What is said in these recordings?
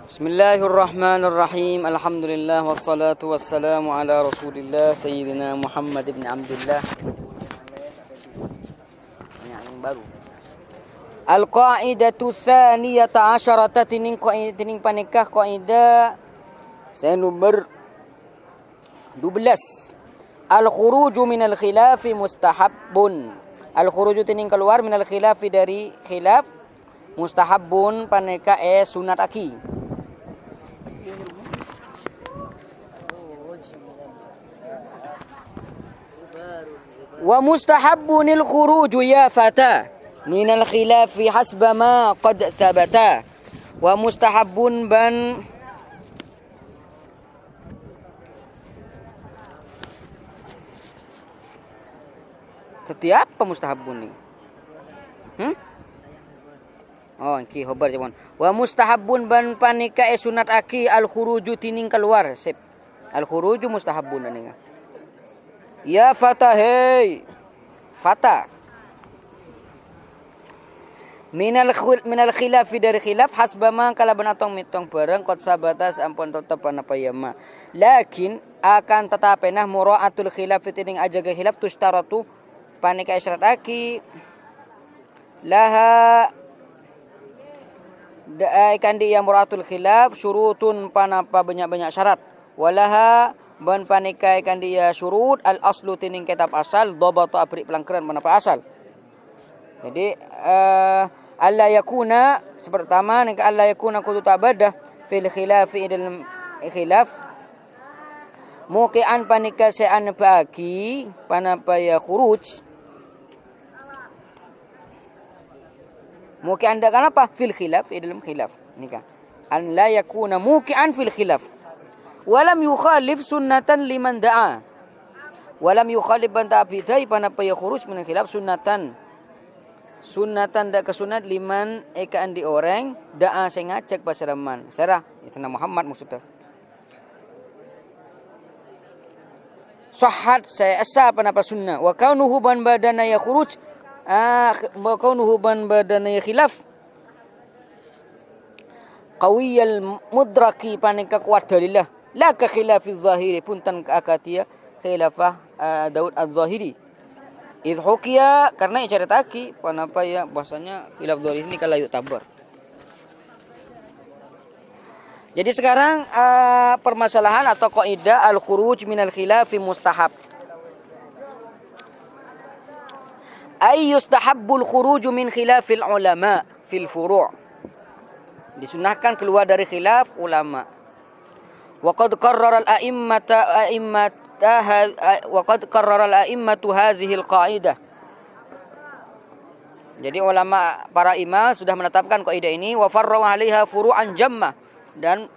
Bismillahirrahmanirrahim. Alhamdulillah wassalatu wassalamu ala Rasulillah Sayyidina Muhammad ibn Abdullah. Yang baru. Al-qa'idatu tsaniyata asyarata tining panikah qaidah saya nomor 12. Al-khuruju minal khilafi mustahabbun. Al-khuruju tining keluar minal khilafi dari khilaf mustahabbun paneka sunat aki. Wa mustahabbunil khuruju ya fata minal khilafi hasba ma qad thabata. Wa mustahabbun ban setiap apa mustahabbun ni? Oh, ki khobar jawon. Wa mustahabbun ban panika sunat aki al khuruju tining keluar. Sip. Al khuruju mustahabbun ninga. Ya fata hey fata minal khilaf dari khilaf hasbama kala benatong mitong bareng kot sabatas ampun tetep apa ya ma lakin akan tetapenah muraatul khilaf tining ajaga khilaf tustaratu panika isyarat aki laha ikan dia muraatul khilaf syurutun panapa banyak syarat walaha ban panikai kan dia syurut al aslu tining kitab asal dhabata abri pelanggaran menapa asal. Jadi alla yakuna pertama ning alla yakuna kudu tabadah fil khilafi dalam khilaf muqian panika se'an bagi panapa ya khuruj muqian da kenapa fil khilaf dalam khilaf nikah an la yakuna muqian fil khilaf walam yukhalif sunnatan liman da'a. Walam yukhalif banta bidai panapa ya khuruj min khilaf sunnatan dak kesunat liman eka andi orang da'a sing ngajak basaraman. Sarah itu Muhammad maksudnya. Sahhat saya asa panapa sunnah wa kaunuhu ban badana ya khuruj wa kaunuhu ban badana ya khilaf qawiyal mudraki panika kuat dalillah la ka khilafiz zahiri puntan ka akatia khilafah Daud az-Zahiri idh hukiya karena icaritaki panapa ya bahasanya khilaf zahiri ini kala yuk tabar. Jadi sekarang permasalahan atau kaidah al-khuruj minal khilafi mustahab. Ay yustahabbul khuruju min khilafil ulama fil furu'. Disunahkan keluar dari khilaf ulama. وقد قرر الأئمة هذه القاعدة. Jadi ulama para imam sudah menetapkan kaidah ini wa farra 'alaiha furu'an jamma dan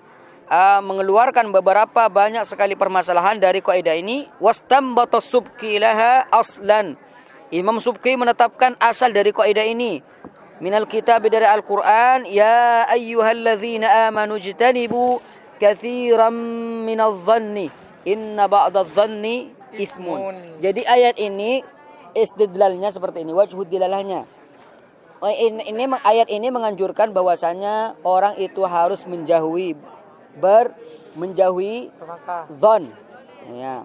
mengeluarkan beberapa banyak sekali permasalahan dari kaidah ini wastambata subki laha aslan. Imam Subki menetapkan asal dari kaidah ini minal kitab dari Al-Qur'an ya ayyuhalladzina amanu jtanibu katsiran minadh-dhanni inna ba'dadh-dhanni itsmun. Jadi ayat ini istidlalnya seperti ini, wajhud dilalahnya. Ayat ini menganjurkan bahwasanya orang itu harus menjauhi dzan. Ya.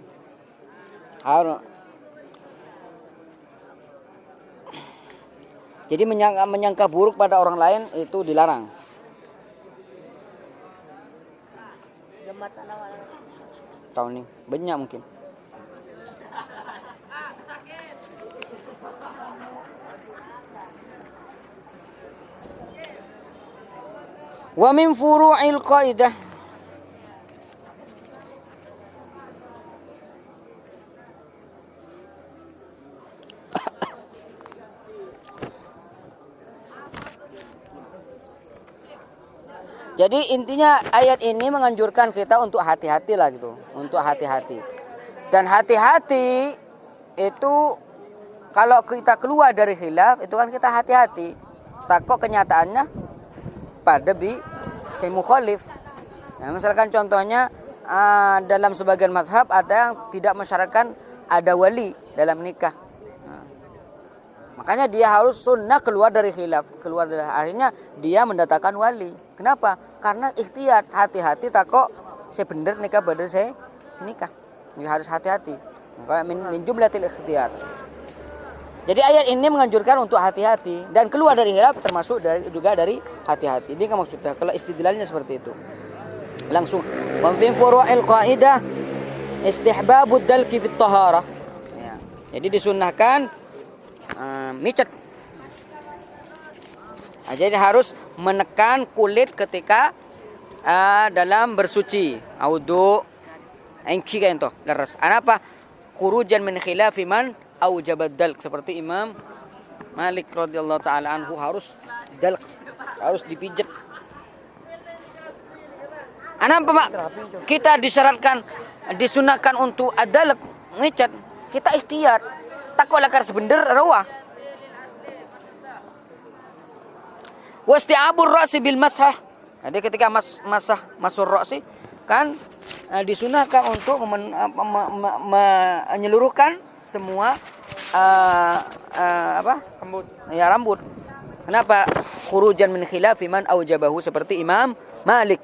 Jadi menyangka buruk pada orang lain itu dilarang. Tahun ini banyak mungkin. Wa min furu'il qaidah Jadi intinya ayat ini menganjurkan kita untuk hati-hati lah gitu, untuk hati-hati. Dan hati-hati itu kalau kita keluar dari khilaf itu kan kita hati-hati. Takut kenyataannya pada si mukhalif. Nah, misalkan contohnya dalam sebagian mazhab ada yang tidak mensyaratkan ada wali dalam nikah. Makanya dia harus sunnah keluar dari khilaf. Keluar dari akhirnya dia mendatangkan wali. Kenapa? Karena ikhtiyat. Hati-hati takok saya bener nikah bener saya nikah. Ini harus hati-hati. Kalau min jumlatil ikhtiyat. Jadi ayat ini menganjurkan untuk hati-hati dan keluar dari khilaf termasuk juga dari hati-hati. Ini kan maksudnya kalau istidlalnya seperti itu. Langsung wa fi furu'il qaidah istihbabud dalki fit taharah. Ya. Jadi disunnahkan micet. Nah, jadi harus menekan kulit ketika dalam bersuci. Audu engki kan itu leres. Apa? Khurujan min khilafi man aujabad dalk, seperti Imam Malik radhiyallahu taala anhu harus dalk, harus dipijat. Apa Pak? Kita disyaratkan disunahkan untuk adalak ngecat. Kita ikhtiyar. Takut lakar sebener rawa. Wasti'abur ra'si bil mashah. Jadi ketika masur ra'si kan disunahkan untuk menyeluruhkan semua rambut. Ya, rambut. Kenapa? Khurujan min khilafi man aujabahu, seperti Imam Malik.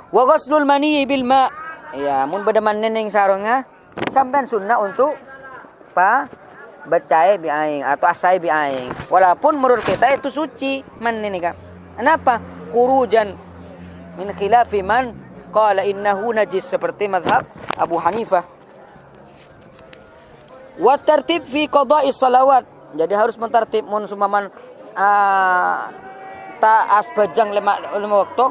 Wa ghuslul mani bil ma. Ya, mun bedeman neneng sarongnya sampean sunnah untuk bacai bi aing atau asai bi aing. Walaupun menurut kita itu suci man ini kan. Kenapa? Khurujan min khilafi man qala innahu najis, seperti mazhab Abu Hanifah. Wa tartib fi qada'is salawat. Jadi harus mentartib mun sumaman taas bajang lima waktu,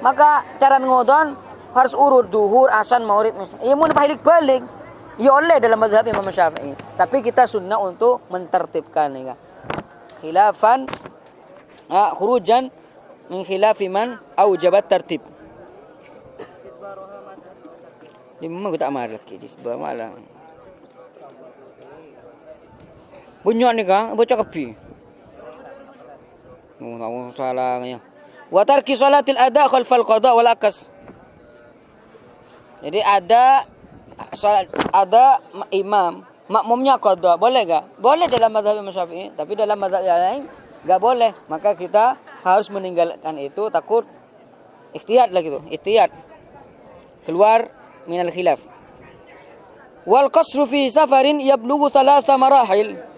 maka cara ngodon harus urut duhur, asan, maghrib. Ya mun balik balik ya oleh dalam mazhab Imam Syafi'i. Tapi kita sunnah untuk mentertibkan ya. Khilafan khurujan min khilafi man aujabat tartib. Ini memang kita amal lagi di situ malah. Bunyi ni kan, baca kepi. Tahu salahnya. Wa tarki salatil ada khalfal qada wal akas. Jadi ada imam, makmumnya qada, boleh enggak? Boleh dalam mazhab Imam Syafi'i, tapi dalam mazhab yang lain enggak boleh. Maka kita harus meninggalkan itu, takut ikhtiyat lah gitu, ikhtiyat. Keluar minal khilaf. Wal qasru fi safarin yablughu 3 marahil.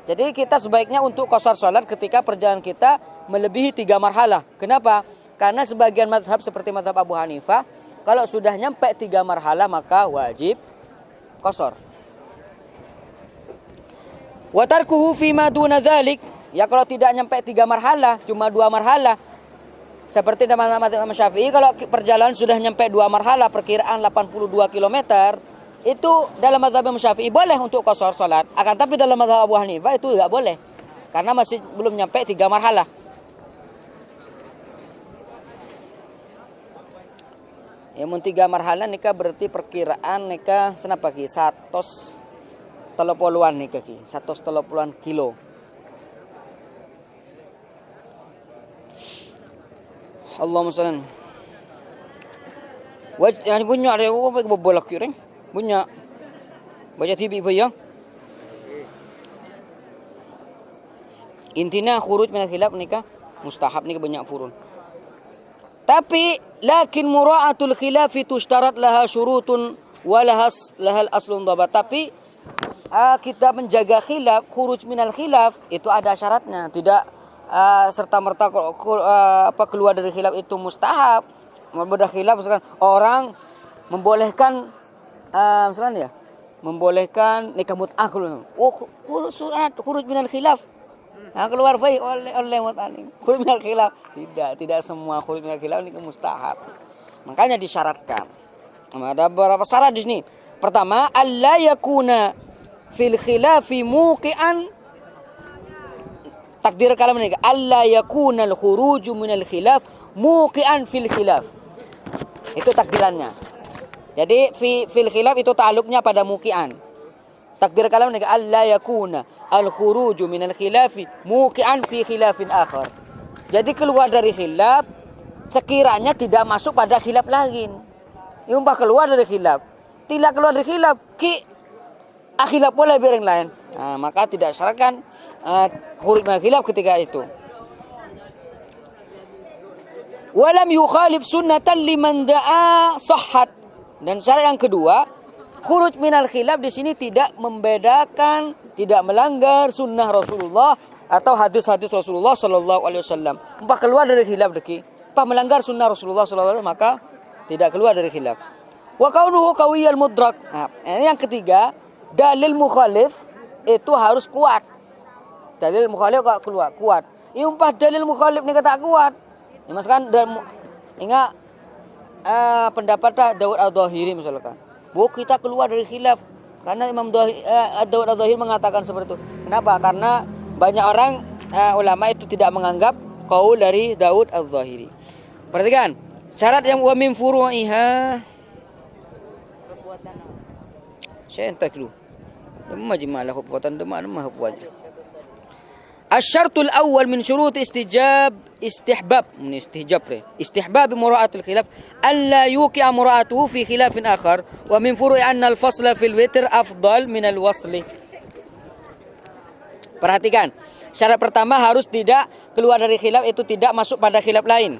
Jadi kita sebaiknya untuk qasar salat ketika perjalanan kita melebihi 3 marhalah. Kenapa? Karena sebagian mazhab seperti mazhab Abu Hanifah, kalau sudah nyampe 3 marhalah maka wajib qasar. Wa tarkuhu fi ma duna dzalik. Ya kalau tidak nyampe 3 marhalah, cuma 2 marhalah. Seperti teman-teman Imam Syafi'i, kalau perjalanan sudah nyampe 2 marhalah, perkiraan 82 km, itu dalam mazhab Imam Syafi'i boleh untuk qasar salat. Akan tapi dalam mazhab Abu Hanifah itu tidak boleh. Karena masih belum nyampe 3 marhalah. Ya mun 3 marhalah nikah berarti perkiraan nikah senapa ki 130-an nikah ki, 130-an kilo. Allahumma salli. Wajah punya ada apa bolak ki reng? Punya baca TV ya. Intinya khuruj min khilaf nikah mustahab nikah banyak furun. Tapi lakin mura'atul khilafi tushtarat laha syurutun wa lahal aslun dhabat. Tapi kita menjaga khilaf, khuruj minal khilaf itu ada syaratnya. Tidak serta-merta keluar dari khilaf itu mustahab. Berbeda khilaf misalkan orang membolehkan misalnya ya, membolehkan nikah mut'ah kalau khuruj minal khilaf. Keluar baik oleh mut'ah. Khuruj minal khilaf. Tidak semua khuruj minal khilaf ini mustahab. Makanya disyaratkan. Ada beberapa syarat di sini. Pertama, alla yakuna fil khilafi muqi'an. Takdir kalam ini, alla yakuna al khuruju minal khilaf muqi'an fil khilaf. Itu takdirannya. Jadi fil khilaf itu ta'alluqnya pada muqi'an. Takdir kalam ini alla yakuna al khuruju minal khilafi muqi'an fi khilafin akhar. Jadi keluar dari khilaf sekiranya tidak masuk pada khilaf lain. Umpah keluar dari khilaf, tidak keluar dari khilaf ki khilaf boleh bereng lain. Maka tidak syaratkan khuruj minal khilaf ketika itu. Walam yukhalif sunnatan liman da'a sahhat. Dan syarat yang kedua, khuruj minal khilaf di sini tidak membedakan, tidak melanggar sunnah Rasulullah atau hadis-hadis Rasulullah sallallahu alaihi wasallam. Umpah keluar dari khilaf deki, umpah melanggar sunnah Rasulullah sallallahu alaihi wasallam, maka tidak keluar dari khilaf. Wa kaunuhu qawiyal mudrak. Ini yang ketiga, dalil mukhalif itu harus kuat. Dalil mukhalif kok keluar kuat. Ini umpah dalil mukhalif ni kata kuat. Ya misalkan ingat pendapat Daud Al-Dhahiri misalkan. Bahwa kita keluar dari khilaf karena Imam Daud Al-Dhahiri mengatakan seperti itu. Kenapa? Karena banyak orang ulama itu tidak menganggap qaul dari Daud Al-Dhahiri. Perhatikan, syarat yang wa min furu'iha saya entak dulu. Demam jimalah perbuatan demam apa aja. Asy-syartul awwal min syurut istihbab mura'atul khilaf alla yuqi'a mura'atuhu fi khilafin akhar wa min furu'i anna al-fasla fil witr afdal min al-wasli. Perhatikan, syarat pertama harus tidak keluar dari khilaf, itu tidak masuk pada khilaf lain.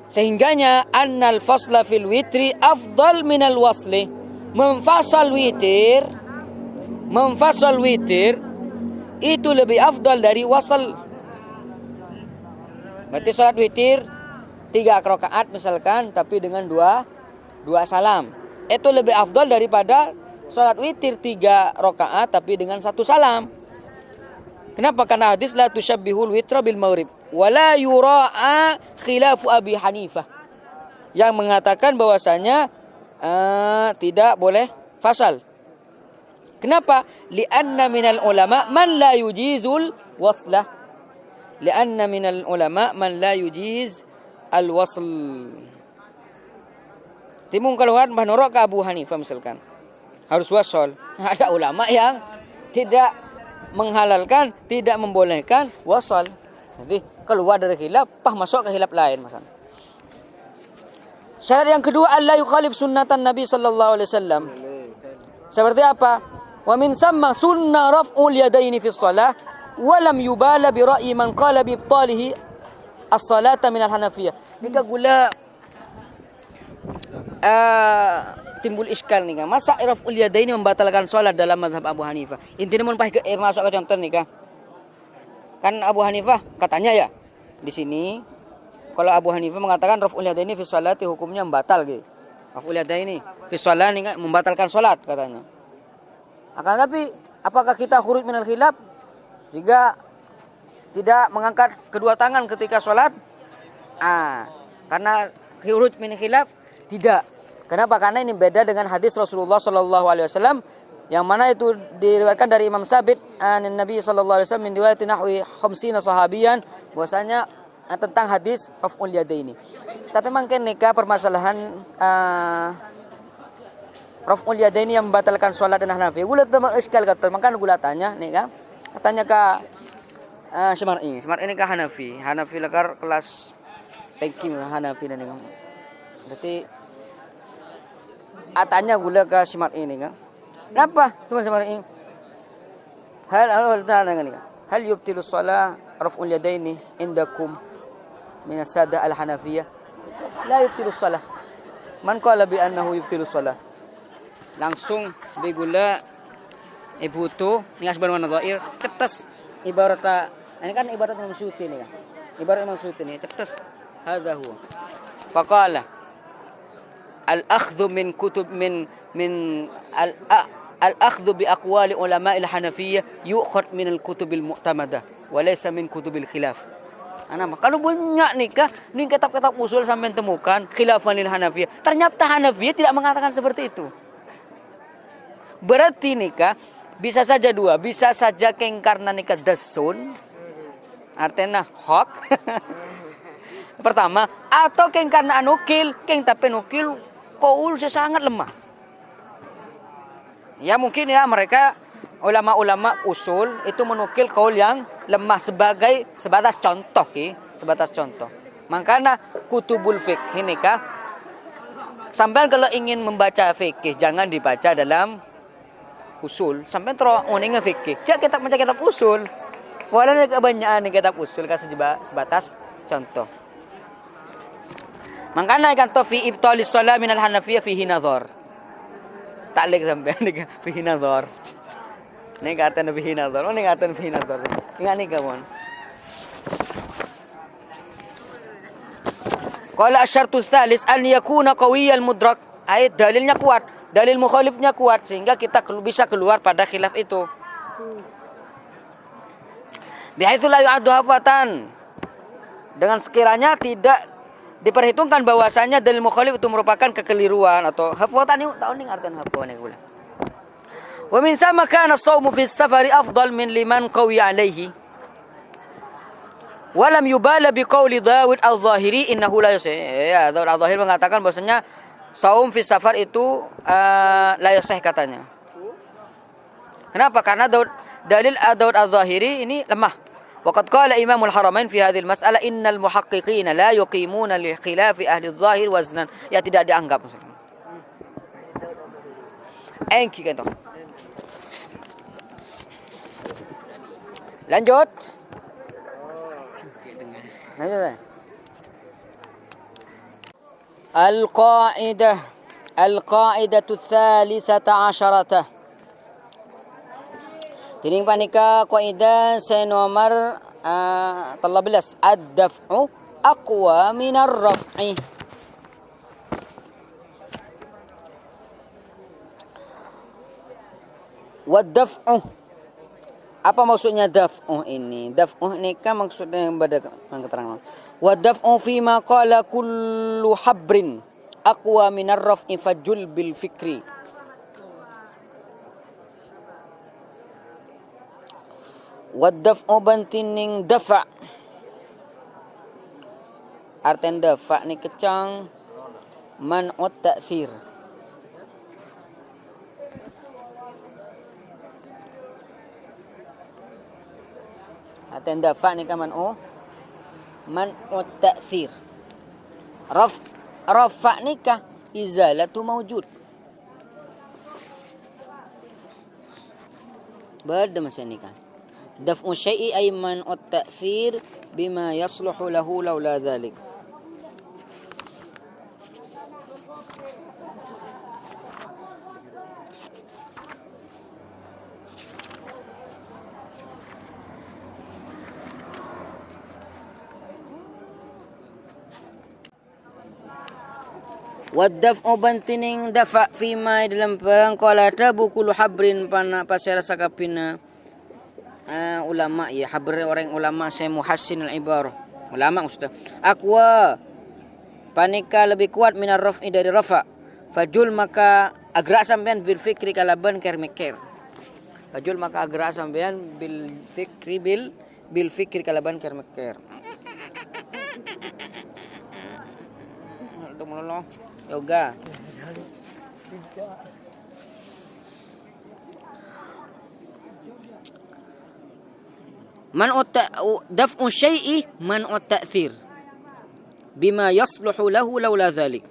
Sehingganya annal fasla fil witri afdal min al-wasli. Memfasal witir itu lebih afdal dari wasal. Berarti salat witir 3 rakaat misalkan, tapi dengan dua salam. Itu lebih afdal daripada salat witir 3 rakaat tapi dengan 1 salam. Kenapa? Karena hadis la tusyabbihul witra bil maghrib wala yura'a khilafu Abi Hanifah yang mengatakan bahwasanya tidak boleh fasal. Kenapa? Li'anna minal ulama man la yujizul waslah. Li'anna minal ulama man la yujiz al-wasl. Timung keluar menurut ke Abu Hanifah misalkan harus wasal. Ada ulama yang tidak menghalalkan, tidak membolehkan wasal. Jadi keluar dari khilaf, masuk ke khilaf lain misalkan. Syarat yang kedua, alla yukhalif sunnatan Nabi sallallahu alaihi wasallam. Seperti apa? Wa min samma sunnah raf'ul yadaini fi shalah wa lam yubala bi ra'yi man qala bi ibtalihi as-salata min al-Hanafiyah. Jika gula timbul iskal nih kan. Masa raf'ul yadaini membatalkan salat dalam mazhab Abu Hanifah? Intinya mun masuk ke contoh nih kan. Kan Abu Hanifah katanya ya di sini kalau Abu Hanifah mengatakan raf'ul yadaini fi sholati hukumnya membatal gitu. Raf'ul yadaini fi sholati membatalkan salat katanya. Akan tapi apakah kita khuruj minal khilaf jika tidak mengangkat kedua tangan ketika salat? Karena khuruj minal khilaf tidak. Kenapa? Karena ini beda dengan hadis Rasulullah sallallahu alaihi wasallam yang mana itu diriwayatkan dari Imam Sabit Nabi sallallahu alaihi wasallam min riwayat nahwi 50 sahabiyan bahwasanya tentang hadis raf'ul yadaini. Tapi mungkin nikah permasalahan raf'ul yadaini yang membatalkan salat dan Hanafi. Gula iskal kata, maka gula tanya nikah. Tanya ke Symar'i ini ke Hanafi. Hanafi lekar kelas tangki Hanafi dan nikah. Berarti tanya gula ke Symar'i ini kan. Kenapa? Cuma Symar'i. Hal yubtilu shalah raf'ul yadaini indakum min as-sada al-Hanafiyah? La yubtilu shalah. Man qala bi annahu yubtilu shalah? Langsung begula ibu tu nias baru nadhair ketes ibarat ini kan ibarat Imam Suyuti ni kan. Ibarat Imam Suyuti ni ketes hadza huwa. Faqala al-akhdhu min kutub min al-akhdhu bi aqwali ulama al-Hanafiyah yu'khad min al-kutub al-mu'tamadah wa laysa min kutub al-khilaf. Kalau banyak nikah, ni kitab-kitab usul sampai temukan khilafan lil Hanafiyah. Ternyata Hanafiyah tidak mengatakan seperti itu. Berarti nikah bisa saja dua, bisa saja keng karena nikah dasun, artinya hak. Pertama, atau keng karena anukil, keng tapi nukil qaul sangat lemah. Ya mungkin ya mereka ulama-ulama usul itu menukil qaul yang lemah sebatas contoh sebatas contoh. Makanya kutubul fikih ini kah sampai kalau ingin membaca fikih jangan dibaca dalam usul sampai terus nguning fikih. Cak kitab macam kitab usul. Walaupun kebanyakan kitab usul kan sebatas contoh. Makanya kan to fi ibtalis shalah minal Hanafiyah fihi nazar. Tak lek sampai ni fihi nazar. Ni kata fihi nazar. Ni kata fihi nazar. Ingat ni kawan. Qala asy-syartu tsalis an yakuna qawiyyal mudrak. Ayat dalilnya kuat, dalil mukhalifnya kuat sehingga kita bisa keluar pada khilaf itu. Bihaitsu la yu'addu hafatan. Dengan sekiranya tidak diperhitungkan bahwasanya dalil mukhalif itu merupakan kekeliruan atau hafatan. Ini tahu nih artian hafatan ini pula. Wa min thumma kana as-shawmu fi as-safari afdal min liman qawi alayhi. Walam yubala biqauli Dawud al-Zahiri innahu la yasih. Ya, Dawud al-Zahiri mengatakan bahwasanya saum fi safar itu la yasih katanya. Kenapa? Karena dalil Dawud al-Zahiri ini lemah. Waqad qala Imamul Haramain fi hadhihi al-mas'alah innal muhaqqiqina la yuqimuna li khilafi ahli adh-dhahir waznan. Ya tidak dianggap maksudnya. Enki kan toh. Lanjut. Al-qa'idatu tsalitsata asyarata. Tining panika qaidah nomor 13 ad-daf'u aqwa minar raf'i. Wad-daf'u, apa maksudnya daf'u ini? Daf'u ini kan maksudnya yang pada keterangan. Wa daf'u fi ma qala kullu habrin aqwa minar raf'i fajul bil fikri. Wa daf'u bantining dafa'. Artian dafa' ni kecang man'ut ta'thir. Artian dafa' ni kan man'ut ta'thir. Rafa' ni kah izalatu mawjud. Bada macam ni kan. Daf'u syai'i ay man'ut ta'thir bima yasluhu lahu laula dhalik. Wadaf'u bantining dafa' fima dalam perang qala tabukul habrin pana pasal sakapina ulama ya habr orang ulama saya muhassin al-ibarah ulama maksudnya aqwa panika lebih kuat minar raf'i dari rafa' fajul maka agrak sampean bil fikri kalaban kermeker fajul maka agrak sampean bil fikri kalaban kermeker tolong yoga. Daf'u syai'i man'u ta'thir bima yasluhu lahu laula dhalik.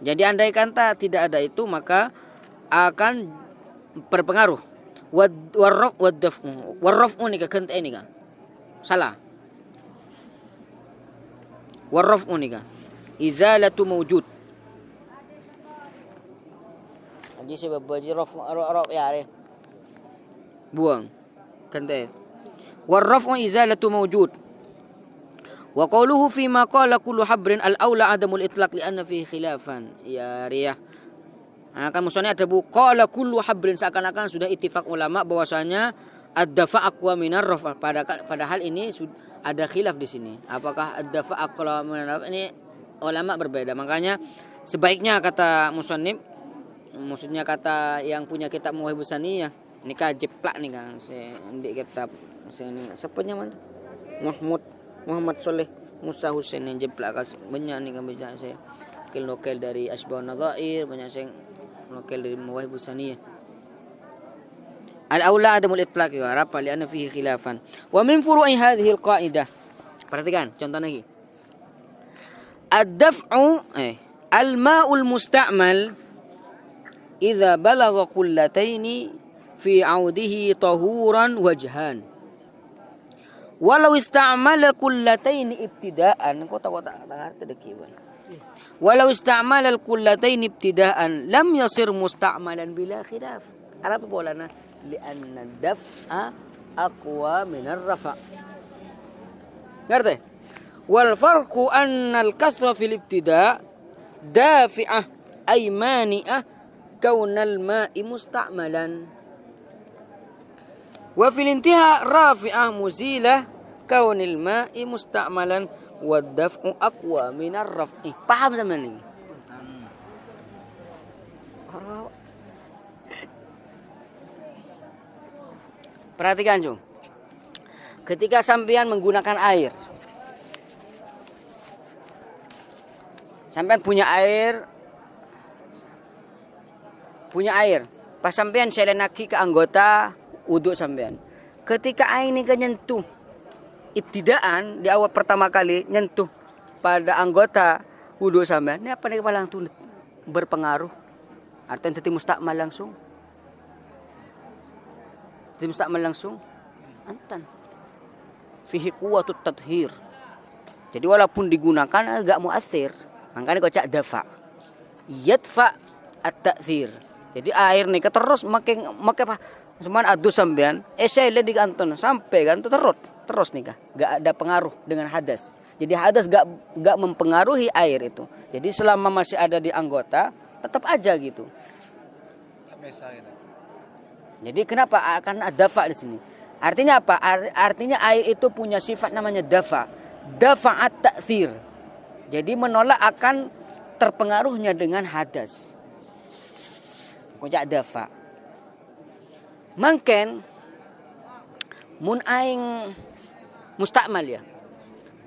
Jadi andai kata tidak ada itu maka akan berpengaruh. Warraf'u ni ka kanta ini ka. Salah. Warraf'u ni ka izalatu mawjud. Jadi saya baca raf ya re. Buang. Kanta. Warraf'u izalatu mawjud. Wa qawluhu fi ma qala kullu habrin al-aula adamul itlaq li anna fihi khilafan. Ya riyah. Kan maksudnya ada bu qala kullu habrin seakan-akan sudah ittifaq ulama bahwasanya ad-dafa' aqwa minar raf. Padahal ini ada khilaf di sini. Apakah ad-dafa' aqwa minar raf ini ulama berbeda. Makanya sebaiknya kata musannif maksudnya kata yang punya kitab Mawahibus Saniyah ini kan jeplak nih kan di kitab ini siapanya mana Muhammad Soleh Musa Husain yang jeplak banyak nih kan baca saya nokel dari Asbahun Nadhair banyak saya nokel dari Mawahibus Saniyah al-aula adamul itlaq wa rafa li anna fihi khilafan wa min furu'i hadhihi al-qa'idah. Perhatikan contoh lagi ad-daf'u al-ma'ul musta'mal idza balagha qullataini fi audihi tahuran wajhan. Walau ista'mala kullataini ibtida'an, kau tak ngerti dekiwan. Walau ista'mala kullataini ibtida'an lam yasir musta'malan bila khilaf. Apa bolana? Lianna daf'a aqwa min ar-rafa'. Ngerti? Wal farqu anna al-kasra fil ibtida' dafi'ah ay mani'ah kaunal ma'i musta'malan. Wa fil intiha rafi'ah muzilah kaunil ma'i musta'malan wa daf'u aqwa min ar-raf'i. Paham sama ni? Perhatikan, Jung. Ketika sampean menggunakan air, sampean punya air, pas sampean selenaki ke anggota wudhu sampean. Ketika air ini nyentuh ibtidaan di awal pertama kali nyentuh pada anggota wudhu sampean, ini apa nih langsung berpengaruh? Artinya tadi mustakmal langsung. Tadi mustakmal langsung. Antan. Fihi quwwatut tathhir. Jadi walaupun digunakan agak muathir. Makanya kau cak dafa. Yadfa at-ta'thir. Jadi air nih terus makin apa? Cuman adu sampean, saya di kanton sampai kan terus nih gak ada pengaruh dengan hadas. Jadi hadas gak mempengaruhi air itu. Jadi selama masih ada di anggota tetap aja gitu. Jadi kenapa akan ada dafa di sini? Artinya apa? Artinya air itu punya sifat namanya dafa. Dafa'at ta'thir. Jadi menolak akan terpengaruhnya dengan hadas. Kocak dafa. Mungkin mun aing mustakmal ya.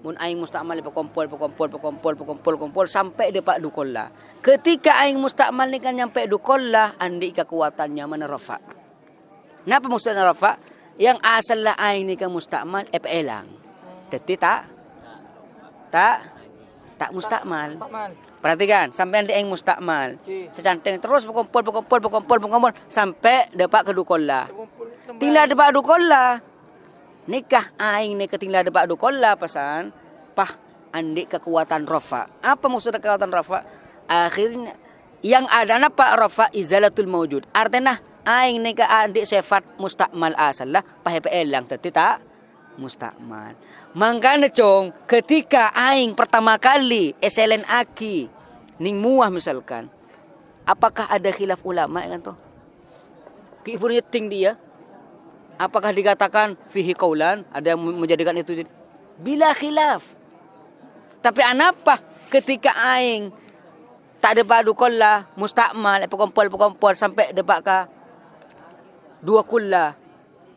Mun aing mustakmal berkumpul sampai depak dukolla. Ketika aing mustakmal ni kan nyampe dukolla, andi kekuatannya mana rafa. Napa maksudnya rafa? Yang asalnya aing ni kan mustakmal elang. Teti tak mustakmal. Perhatikan, sampai nanti aing mustakmal. Secanteng terus berkumpul sampai dapat ke dukolla. Tinggal dapat dukolla. Nikah aing ni ketinggal dapat dukolla pasan pah andi kekuatan rafa. Apa maksudnya kekuatan rafa? Akhirnya yang ada napa rafa izalatul mawjud. Artinya aing ni ke andi sifat mustakmal asallah pah elang teti tak mustakmal. Mangkana cong ketika aing pertama kali eselen aki ning muah misalkan, apakah ada khilaf ulama kan tuh? Kiipunnya ting dia. Apakah dikatakan fihi qaulan, ada yang menjadikan itu bila khilaf. Tapi anapa ketika aing tak ada badu kolla mustakmal pekompol sampai debat ka dua kulla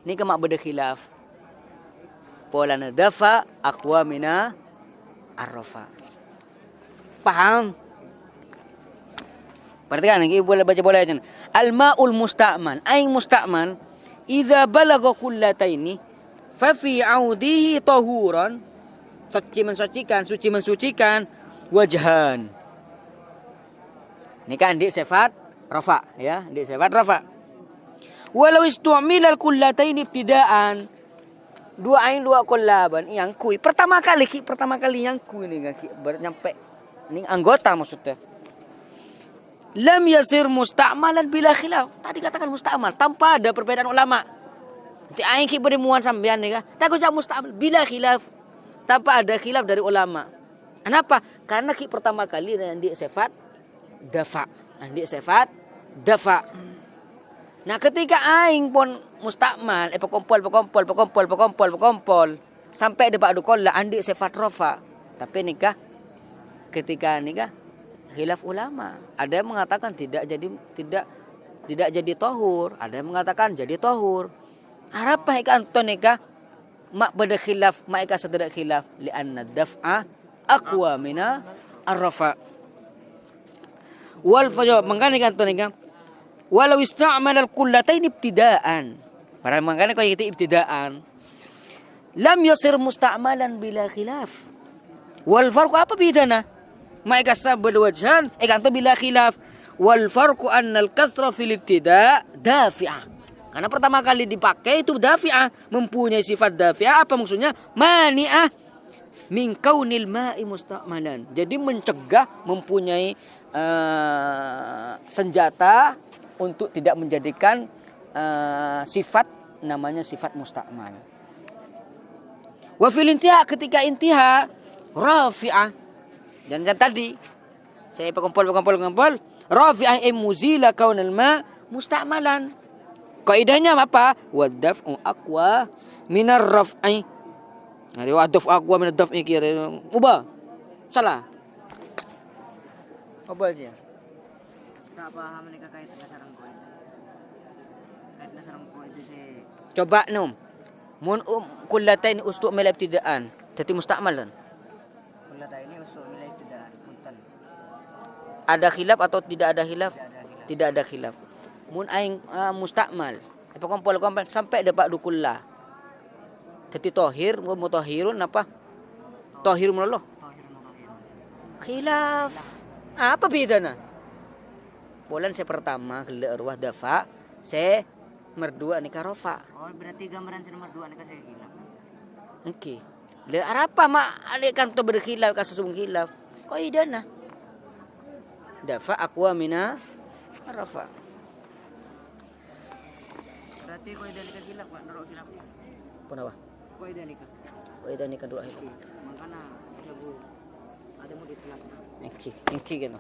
ni kemak beda khilaf. Pola dafa aqwa mina arrafa. Paham? Perhatikan ini boleh baca aja. Al-ma'ul mustakmal, aing mustakmal idza balagha kullataini fa fi 'audihi tahuran, suci mensucikan wajhan. Ini kan di sifat rafa ya, di sifat rafa. Walau istu'mila al-kullataini ibtida'an, dua ain dua kullaban yang kui pertama kali yang kui ini nyampe ini anggota maksudnya. Lam yasir musta'malan bila khilaf. Tadi katakan mustakmal tanpa ada perbedaan ulama. Nanti aing ki berimuan sampean ni kah? Tak usah mustakmal bila khilaf. Tanpa ada khilaf dari ulama. Kenapa? Karena ki pertama kali yang di sifat dafa. Di sifat dafa. Nah, ketika aing pun mustakmal pekompol sampai debat dukolla andi sifat rafa. Tapi nikah ketika nikah khilaf ulama. Ada yang mengatakan tidak jadi tahur, ada yang mengatakan jadi tahur. Apa ikan tonika mak beda khilaf, mak ika sedera khilaf lianna daf'a aqwa mina arrafa. Wal fajawab mangkana ikan tonika walau ista'mala al-kullatain ibtida'an. Para mangkana kau itu ibtida'an. Lam yasir musta'malan bila khilaf. Wal farqu apa bedana? Maka sabad wajhan ikan tu bila khilaf wal farqu anna al kasra fil ibtida' dafi'ah Karena pertama kali dipakai itu dafi'ah, mempunyai sifat dafi'ah. Apa maksudnya? Mani'ah min kaunil ma'i musta'malan. Jadi mencegah, mempunyai senjata untuk tidak menjadikan sifat namanya sifat musta'mal. Wa fil intiha, ketika intiha rafi'ah. Dan tadi saya kumpul rafi'ah muzila kaunil ma musta'malan. Kaidahnya apa? Wadaf'u aqwa minar raf'i. Hari wadaf'u aqwa minar daf'i kira. Ubah. Salah. Apa aja? Tak paham ni kakak itu sarang kau itu. Kait sarang kau itu si. Coba num. Mun kullatain ustu'mila ibtidaan. Jadi musta'malan. Kullata ini usul nilai tidak punten. Ada khilaf atau tidak ada khilaf? Tidak ada hilang. Tidak ada khilaf. Mun aing musta'mal. Apa kumpul sampai dapat dukullah. Jadi tohir, mutahhirun apa? Tohirun Allah. Tohir mutahhir. Khilaf. Apa bedanya? Bulan saya pertama gelak arwah dafa, saya merdua nikah rofa. Oh berarti gambaran si nomor 2 ni kasi hilang. Okey. Le apa mak adik kan tu berkhilaf kasus khilaf. Kau idana. Dafa aqwa mina rafa. Berarti kau ida nikah hilap pak, naruh hilap. Kenapa? Kau ida nikah. Kau idana nikah dua hilaf. Makana jago ada mau ditelak. Okey gitu.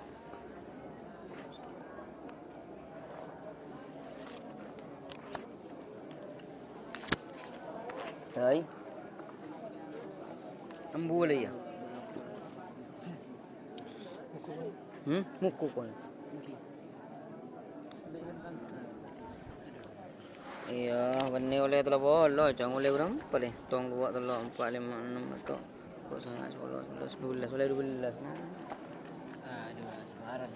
Sai. Ambu lagi ya. Muku kon. Iya, benih oleh telah bola, jangan oleh berapa deh? Tong 2, 3, 4, 5, 6 atau 9, 10, 11, 12, oleh 12. Nah. 12 Maret.